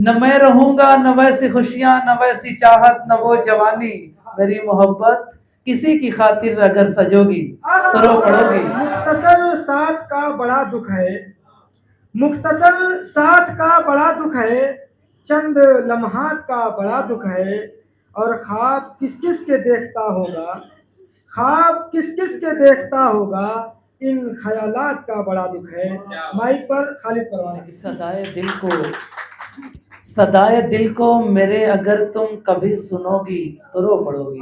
نہ میں رہوں گا نہ ویسی خوشیاں نہ ویسی چاہت نہ وہ جوانی، میری محبت کسی کی خاطر اگر سجو گی تو رو پڑو گی۔ مختصر ساتھ کا بڑا دکھ ہے، مختصر ساتھ کا بڑا دکھ ہے، چند لمحات کا بڑا دکھ ہے، اور خواب کس کس کے دیکھتا ہوگا، خواب کس کس کے دیکھتا ہوگا، ان خیالات کا بڑا دکھ ہے۔ مائک پر خالد پروان۔ صدائے دل کو میرے اگر تم کبھی سنو گی تو رو پڑو گی۔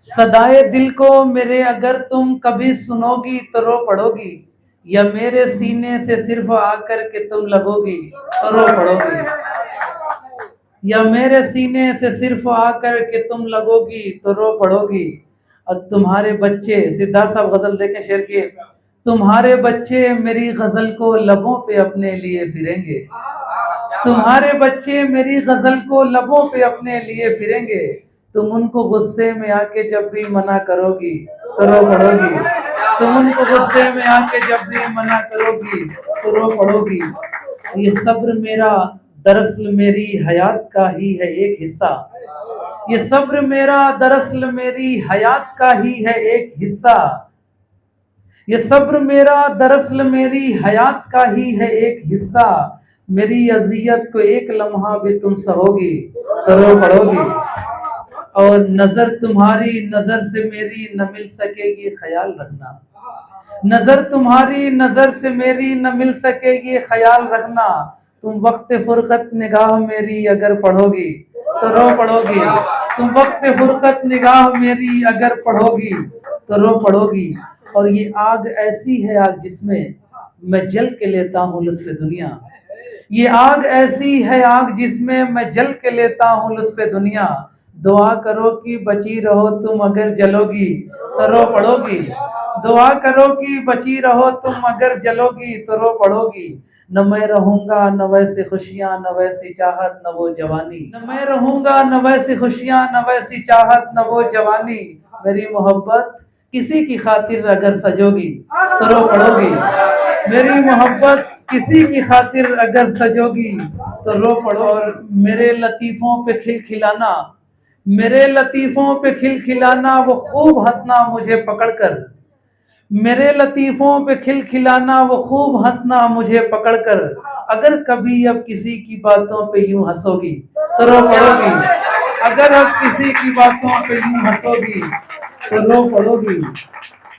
صدائے دل کو میرے اگر تم کبھی سنو گی تو رو پڑو گی، یا میرے سینے سے صرف آ کر کے تم لگو گی تو رو پڑو گی، یا میرے سینے سے صرف آ کر کے تم لگو گی تو رو پڑو گی۔ اور تمہارے بچے، سدھارتھ صاحب غزل دیکھیں شعر کی، تمہارے بچے میری غزل کو لبوں پہ اپنے لیے پھریں گے، تمہارے بچے میری غزل کو لبوں پہ اپنے لیے پھریں گے، تم ان کو غصے میں آ کے جب بھی منع کرو گی تو رو پڑو گی، تم ان کو غصے میں آ کے جب بھی منع کرو گی تو رو پڑو گی۔ یہ صبر میرا دراصل میری حیات کا ہی ہے ایک حصہ، یہ صبر میرا دراصل میری حیات کا ہی ہے ایک حصہ، یہ صبر میرا دراصل میری حیات کا ہی ہے ایک حصہ، میری اذیت کو ایک لمحہ بھی تم سہو گی تو رو پڑو گی، اور نظر تمہاری نظر سے میری نہ مل سکے گی خیال رکھنا، نظر تمہاری نظر سے میری نہ مل سکے گی خیال رکھنا، تم وقت فرقت نگاہ میری اگر پڑھو گی تو رو پڑو گی، تم وقت فرقت نگاہ میری اگر پڑھو گی تو رو پڑو گی۔ اور یہ آگ ایسی ہے آگ جس میں جل کے لیتا ہوں لطف دنیا، یہ آگ ایسی ہے آگ جس میں جل کے لیتا ہوں لطف دنیا، دعا کرو کہ بچی رہو تم اگر جلو گی تو رو پڑو گی، دعا کرو کہ بچی رہو تم اگر جلو گی تو رو پڑو گی، نہ میں رہوں گا نہ ویسی خوشیاں نہ ویسی چاہت نہ وہ جوانی، نہ میں رہوں گا نہ ویسی خوشیاں نہ ویسی چاہت نہ وہ جوانی، میری محبت کسی کی خاطر اگر سجو گی تو رو پڑو گی، میری محبت کسی کی خاطر اگر سجو گی تو رو پڑو۔ اور میرے لطیفوں پہ کھلکھلانا، میرے لطیفوں پہ کھلکھلانا وہ خوب ہنسنا مجھے پکڑ کر، میرے لطیفوں پہ کھلکھلانا وہ خوب ہنسنا مجھے پکڑ کر، اگر کبھی اب کسی کی باتوں پہ یوں ہنسو گی تو رو پڑو گی، اگر اب کسی کی باتوں پہ یوں ہنسو گی تو رو پڑو گی۔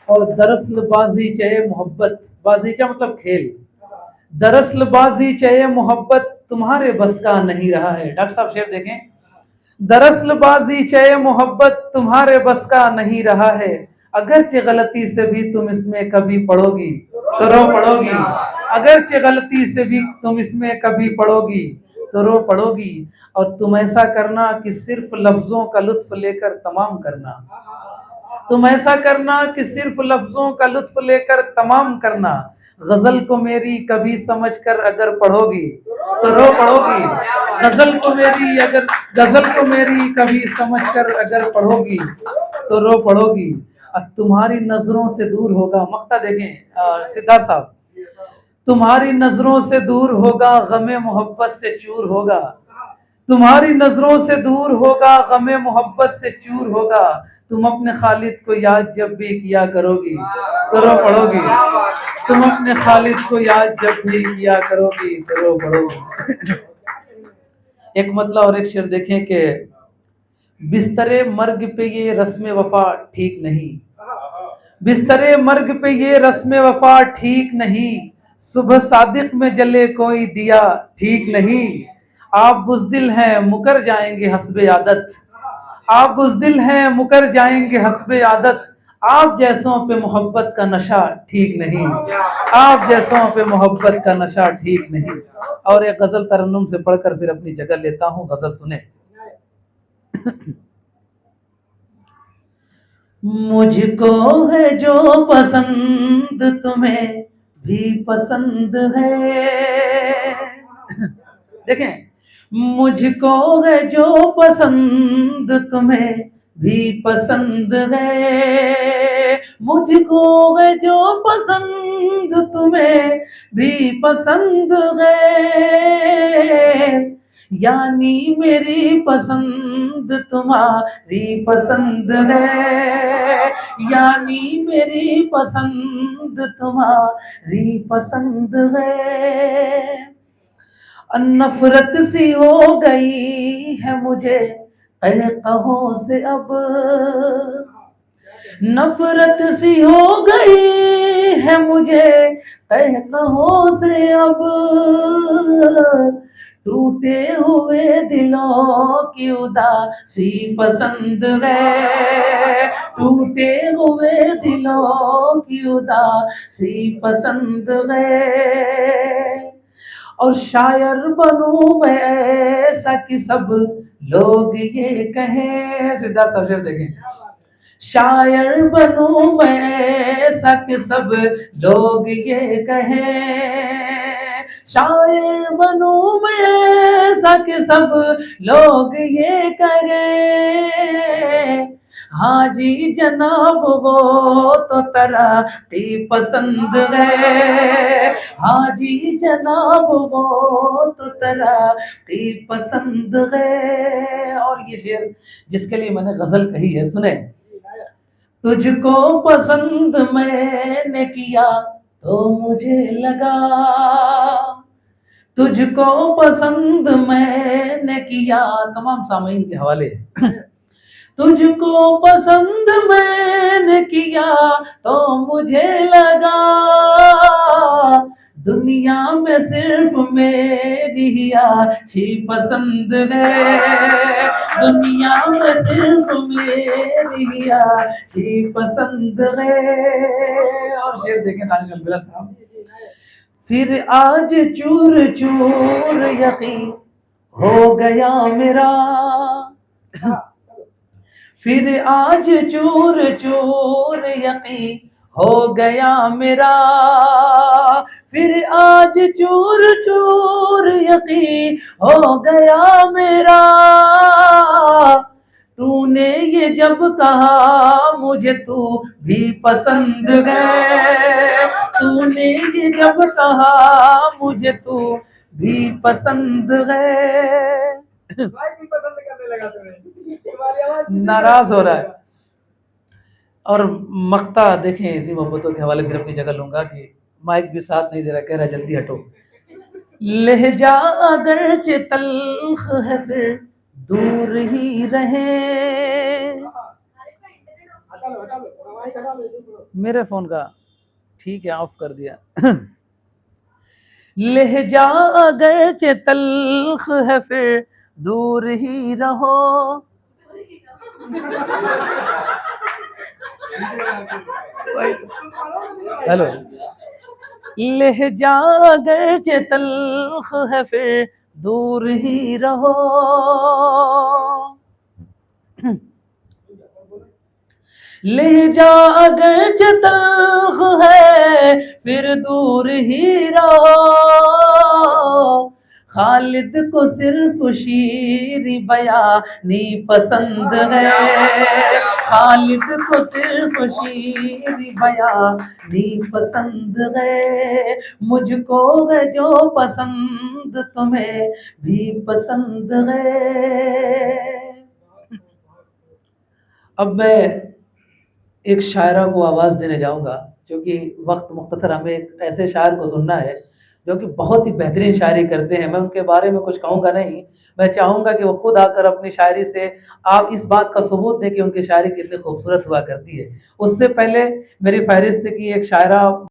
اور دراصل بازی چاہے محبت، بازیچہ مطلب کھیل، دراصل بازی چاہے محبت تمہارے بس کا نہیں رہا ہے۔ ڈاکٹر صاحب شعر دیکھیں، دراصل بازی چاہے محبت تمہارے بس کا نہیں رہا ہے، اگرچہ غلطی سے بھی تم اس میں کبھی پڑو گی تو رو پڑو گی، اگرچہ غلطی سے بھی تم اس میں کبھی پڑو گی تو رو پڑو گی، اور تم ایسا کرنا کہ صرف لفظوں کا لطف لے کر تمام کرنا، تم ایسا کرنا کہ صرف لفظوں کا لطف لے کر تمام کرنا، غزل کو میری کبھی سمجھ کر اگر پڑھو گی تو رو پڑو گی، غزل کو میری کبھی سمجھ کر اگر پڑھو گی تو رو پڑو گی، اب تمہاری نظروں سے دور ہوگا، مقطع دیکھیں سدھارتھ صاحب، تمہاری نظروں سے دور ہوگا غم محبت سے چور ہوگا، تمہاری نظروں سے دور ہوگا غم محبت سے چور ہوگا، تم اپنے خالد کو یاد جب بھی کیا کرو گی تو رو پڑو گی، تم اپنے خالد کو یاد جب بھی کیا کرو گی تو رو پڑو گی۔ ایک مطلب اور ایک شعر دیکھیں کہ بستر مرگ پہ یہ رسم وفا ٹھیک نہیں، بستر مرگ پہ یہ رسم وفا ٹھیک نہیں، صبح صادق میں جلے کوئی دیا ٹھیک نہیں، آپ بزدل ہیں مکر جائیں گے حسب عادت، آپ بزدل ہیں مکر جائیں گے حسب عادت، آپ جیسوں پہ محبت کا نشہ ٹھیک نہیں، آپ جیسوں پہ محبت کا نشہ ٹھیک نہیں۔ اور ایک غزل ترنم سے پڑھ کر پھر اپنی جگہ لیتا ہوں، غزل سنیں۔ مجھ کو ہے جو پسند تمہیں بھی پسند ہے، دیکھیں، مجھ کو ہے جو پسند تمہیں بھی پسند ہے، مجھ کو ہے جو پسند تمہیں بھی پسند ہے، یعنی میری پسند تمہاری پسند ہے، یعنی میری پسند تمہاری پسند ہے۔ نفرت سی ہو گئی ہے مجھے قہقہوں سے اب، نفرت سی ہو گئی ہے مجھے قہقہوں سے اب، ٹوٹے ہوئے دلوں کی اداسی پسند ہے، ٹوٹے ہوئے دلوں کی اداسی پسند ہے۔ اور شاعر بنوں میں ایسا کہ سب لوگ یہ کہیں، سدھارتھ شعر دیکھیں، شاعر بنوں میں ایسا کہ سب لوگ یہ کہیں، شاعر بنوں میں ایسا کہ سب لوگ یہ کہیں، حاجی جناب وہ تو ترقی پسند ہے، حاجی جناب وہ تو ترقی پسند ہے۔ اور یہ شعر جس کے لیے میں نے غزل کہی ہے سنیں، تجھ کو پسند میں نے کیا تو مجھے لگا، تجھ کو پسند میں نے کیا، تمام سامعین کے حوالے ہیں، تجھ کو پسند میں نے کیا تو مجھے لگا، دنیا میں صرف میری ہی اچھی پسند ہے، دنیا میں صرف میری ہی اچھی پسند ہے۔ اور شعر دیکھیں دانش البلا صاحب، پھر آج چور چور یقین ہو گیا میرا، پھر آج چور چور یقین ہو گیا میرا، پھر آج چور چور یقین ہو گیا میرا، تو نے یہ جب کہا مجھے تو بھی پسند ہے، تو نے یہ جب کہا مجھے تو بھی پسند ہے۔ بھائی بھی پسند کرنے لگا تمہیں، تمہاری آواز ناراض ہو رہا ہے۔ اور مقطع دیکھیں اسی محبتوں کے حوالے پھر اپنی جگہ لوں گا کہ مائک بھی ساتھ نہیں دے رہا، کہہ رہا جلدی ہٹو۔ لہجہ اگرچہ تلخ ہے پھر دور ہی رہے، میرے فون کا ٹھیک ہے آف کر دیا۔ لہجہ اگرچہ تلخ ہے پھر دور ہی رہو، ہیلو، لہجہ اگرچہ تلخ ہے پھر دور ہی رہو، لہجہ اگرچہ تلخ ہے پھر دور ہی رہو، خالد کو صرف شیریں بیانی پسند ہے، خالد کو صرف شیریں بیانی پسند ہے، مجھ کو ہے جو پسند تمہیں بھی پسند ہے۔ اب میں ایک شاعرہ کو آواز دینے جاؤں گا، کیونکہ وقت مختصر، ہمیں ایک ایسے شاعر کو سننا ہے جو کہ بہت ہی بہترین شاعری کرتے ہیں۔ میں ان کے بارے میں کچھ کہوں گا نہیں، میں چاہوں گا کہ وہ خود آ کر اپنی شاعری سے آپ اس بات کا ثبوت دیں کہ ان کی شاعری کتنی خوبصورت ہوا کرتی ہے۔ اس سے پہلے میری فہرست کی ایک شاعرہ